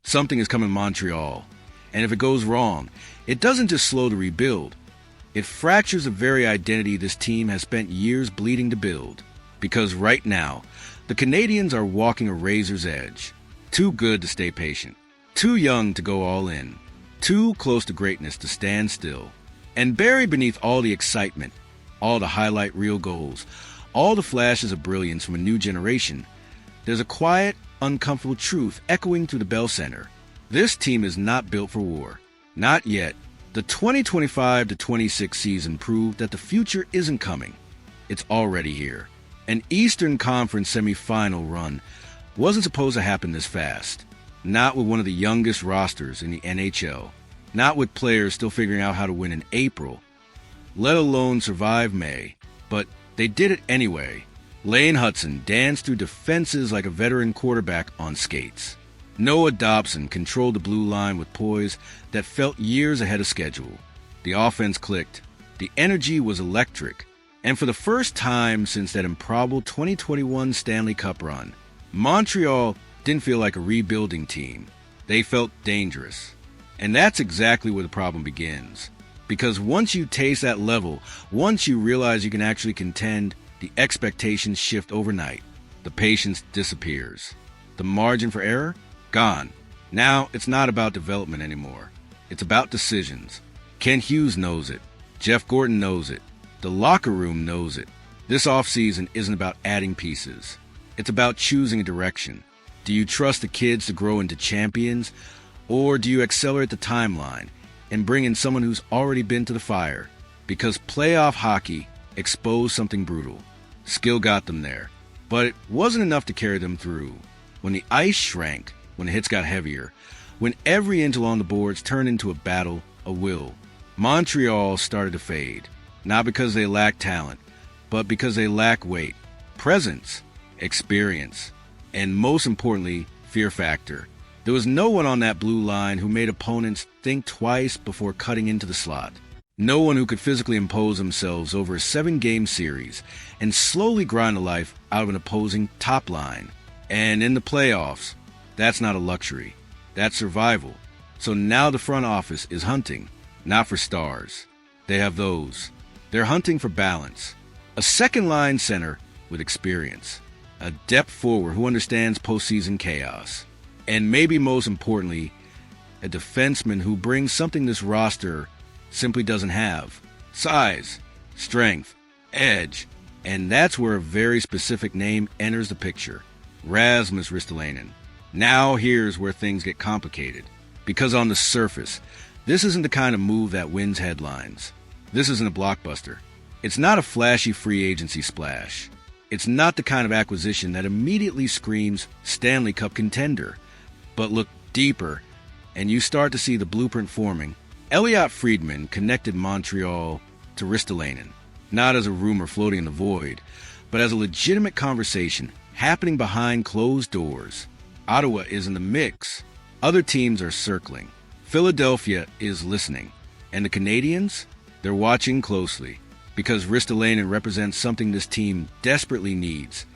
Something is coming Montreal. And if it goes wrong, it doesn't just slow the rebuild. It fractures the very identity this team has spent years bleeding to build. Because right now, the Canadiens are walking a razor's edge. Too good to stay patient. Too young to go all in. Too close to greatness to stand still. And buried beneath all the excitement, all the highlight reel goals, all the flashes of brilliance from a new generation, there's a quiet, uncomfortable truth echoing through the Bell Center. This team is not built for war. Not yet. The 2025-26 season proved that the future isn't coming. It's already here. An Eastern Conference semifinal run wasn't supposed to happen this fast. Not with one of the youngest rosters in the NHL. Not with players still figuring out how to win in April, let alone survive May. But they did it anyway. Lane Hutson danced through defenses like a veteran quarterback on skates. Noah Dobson controlled the blue line with poise that felt years ahead of schedule. The offense clicked. The energy was electric. And for the first time since that improbable 2021 Stanley Cup run, Montreal didn't feel like a rebuilding team. They felt dangerous. And that's exactly where the problem begins. Because once you taste that level, once you realize you can actually contend, the expectations shift overnight. The patience disappears. The margin for error? Gone. Now, it's not about development anymore. It's about decisions. Kent Hughes knows it. Jeff Gorton knows it. The locker room knows it. This offseason isn't about adding pieces. It's about choosing a direction. Do you trust the kids to grow into champions? Or do you accelerate the timeline and bring in someone who's already been to the fire? Because playoff hockey exposed something brutal. Skill got them there. But it wasn't enough to carry them through. When the ice shrank, when the hits got heavier, when every inch along the boards turned into a battle, a will, Montreal started to fade. Not because they lacked talent, but because they lacked weight, presence, experience, and most importantly, fear factor. There was no one on that blue line who made opponents think twice before cutting into the slot. No one who could physically impose themselves over a 7-game series and slowly grind the life out of an opposing top line. And in the playoffs, that's not a luxury. That's survival. So now the front office is hunting, not for stars. They have those. They're hunting for balance. A second-line center with experience. A depth forward who understands postseason chaos. And maybe most importantly, a defenseman who brings something this roster simply doesn't have. Size, strength, edge. And that's where a very specific name enters the picture. Rasmus Ristolainen. Now here's where things get complicated. Because on the surface, this isn't the kind of move that wins headlines. This isn't a blockbuster. It's not a flashy free agency splash. It's not the kind of acquisition that immediately screams Stanley Cup contender. But look deeper, and you start to see the blueprint forming. Elliot Friedman connected Montreal to Ristolainen, not as a rumor floating in the void, but as a legitimate conversation happening behind closed doors. Ottawa is in the mix. Other teams are circling. Philadelphia is listening. And the Canadiens? They're watching closely. Because Ristolainen represents something this team desperately needs,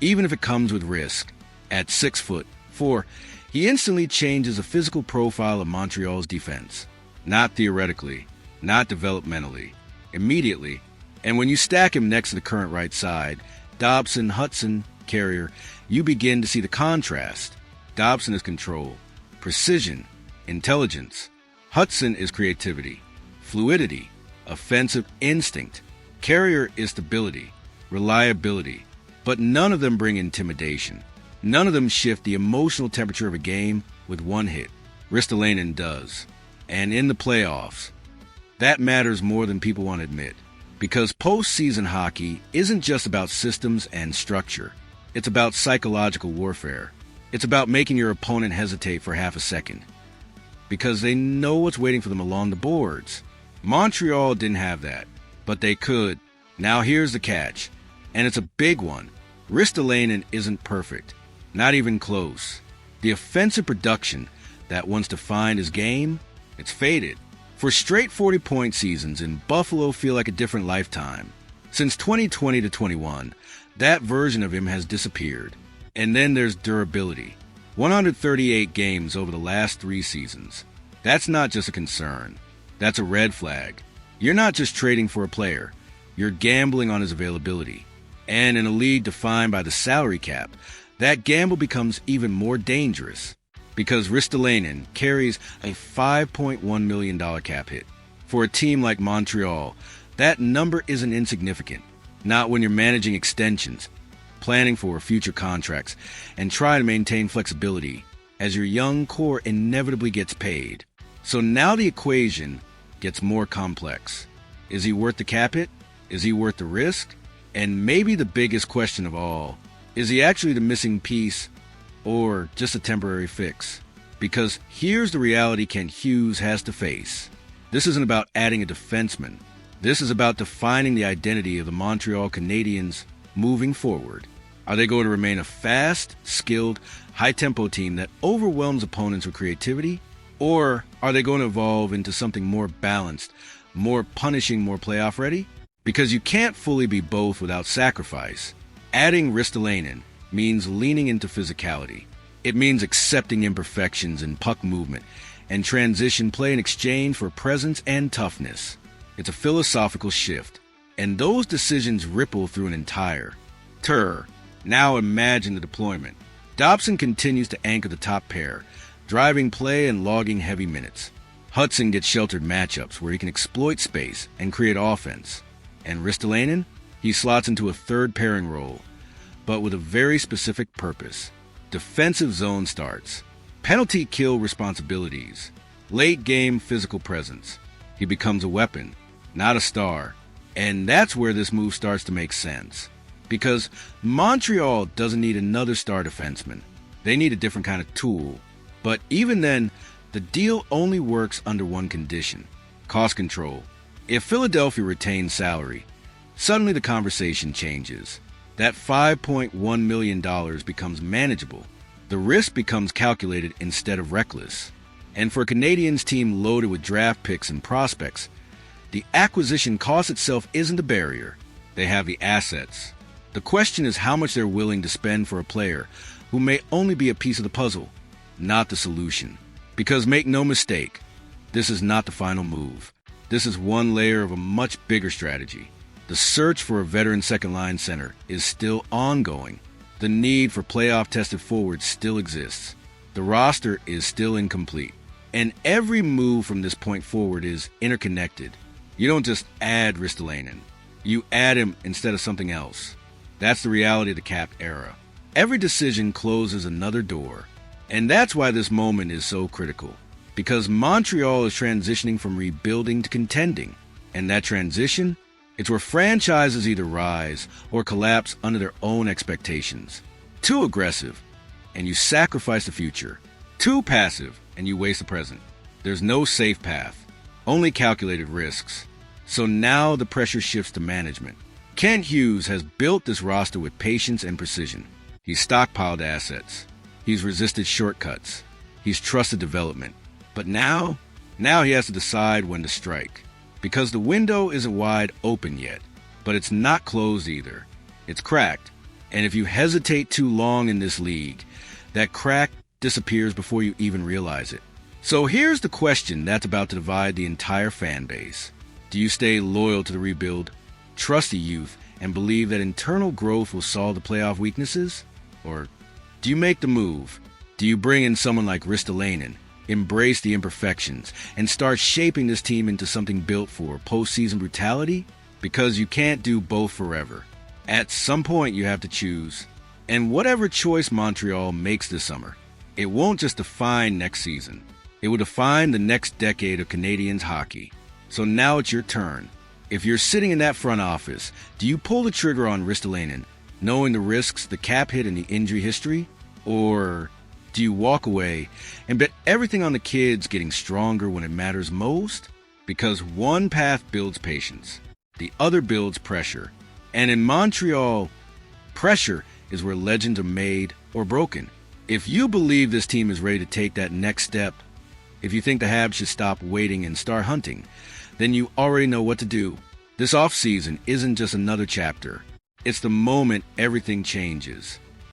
even if it comes with risk. At 6'4", he instantly changes the physical profile of Montreal's defense. Not theoretically, not developmentally, immediately. And when you stack him next to the current right side, Dobson, Hutson, Carrier, you begin to see the contrast. Dobson is control, precision, intelligence. Hutson is creativity, fluidity, offensive instinct. Carrier is stability, reliability. But none of them bring intimidation. None of them shift the emotional temperature of a game with one hit. Ristolainen does. And in the playoffs, that matters more than people want to admit. Because postseason hockey isn't just about systems and structure. It's about psychological warfare. It's about making your opponent hesitate for half a second. Because they know what's waiting for them along the boards. Montreal didn't have that, but they could. Now here's the catch, and it's a big one. Ristolainen isn't perfect, not even close. The offensive production that once defined his game, it's faded. For straight 40-point seasons in Buffalo feel like a different lifetime. Since 2020 to 21, that version of him has disappeared. And then there's durability. 138 games over the last 3 seasons. That's not just a concern. That's a red flag. You're not just trading for a player. You're gambling on his availability. And in a league defined by the salary cap, that gamble becomes even more dangerous because Ristolainen carries a $5.1 million cap hit. For a team like Montreal, that number isn't insignificant. Not when you're managing extensions, planning for future contracts, and trying to maintain flexibility as your young core inevitably gets paid. So now the equation gets more complex. Is he worth the cap hit? Is he worth the risk? And maybe the biggest question of all, is he actually the missing piece or just a temporary fix? Because here's the reality Kent Hughes has to face. This isn't about adding a defenseman. This is about defining the identity of the Montreal Canadiens moving forward. Are they going to remain a fast, skilled, high-tempo team that overwhelms opponents with creativity? Or are they going to evolve into something more balanced, more punishing, more playoff-ready? Because you can't fully be both without sacrifice. Adding Ristolainen means leaning into physicality. It means accepting imperfections in puck movement and transition play in exchange for presence and toughness. It's a philosophical shift, and those decisions ripple through an entire tour. Now imagine the deployment. Dobson continues to anchor the top pair, driving play and logging heavy minutes. Hudson gets sheltered matchups where he can exploit space and create offense. And Ristolainen, he slots into a third pairing role, but with a very specific purpose. Defensive zone starts, penalty kill responsibilities, late game physical presence. He becomes a weapon, not a star. And that's where this move starts to make sense. Because Montreal doesn't need another star defenseman. They need a different kind of tool. But even then, the deal only works under one condition: cost control. If Philadelphia retains salary, suddenly the conversation changes. That $5.1 million becomes manageable. The risk becomes calculated instead of reckless. And for a Canadiens team loaded with draft picks and prospects, the acquisition cost itself isn't the barrier. They have the assets. The question is how much they're willing to spend for a player who may only be a piece of the puzzle, not the solution. Because make no mistake, this is not the final move. This is one layer of a much bigger strategy. The search for a veteran second-line center is still ongoing. The need for playoff-tested forwards still exists. The roster is still incomplete. And every move from this point forward is interconnected. You don't just add Ristolainen. You add him instead of something else. That's the reality of the cap era. Every decision closes another door. And that's why this moment is so critical. Because Montreal is transitioning from rebuilding to contending. And that transition, it's where franchises either rise or collapse under their own expectations. Too aggressive, and you sacrifice the future. Too passive, and you waste the present. There's no safe path, only calculated risks. So now the pressure shifts to management. Kent Hughes has built this roster with patience and precision. He's stockpiled assets. He's resisted shortcuts. He's trusted development. But now he has to decide when to strike. Because the window isn't wide open yet, but it's not closed either. It's cracked. And if you hesitate too long in this league, that crack disappears before you even realize it. So here's the question that's about to divide the entire fan base. Do you stay loyal to the rebuild, trust the youth, and believe that internal growth will solve the playoff weaknesses? Or do you make the move? Do you bring in someone like Ristolainen, embrace the imperfections, and start shaping this team into something built for postseason brutality? Because you can't do both forever. At some point you have to choose. And whatever choice Montreal makes this summer, it won't just define next season. It will define the next decade of Canadiens hockey. So now it's your turn. If you're sitting in that front office, do you pull the trigger on Ristolainen, knowing the risks, the cap hit, and the injury history? Or do you walk away and bet everything on the kids getting stronger when it matters most? Because one path builds patience, the other builds pressure. And in Montreal, pressure is where legends are made or broken. If you believe this team is ready to take that next step, if you think the Habs should stop waiting and start hunting, then you already know what to do. This offseason isn't just another chapter. It's the moment everything changes.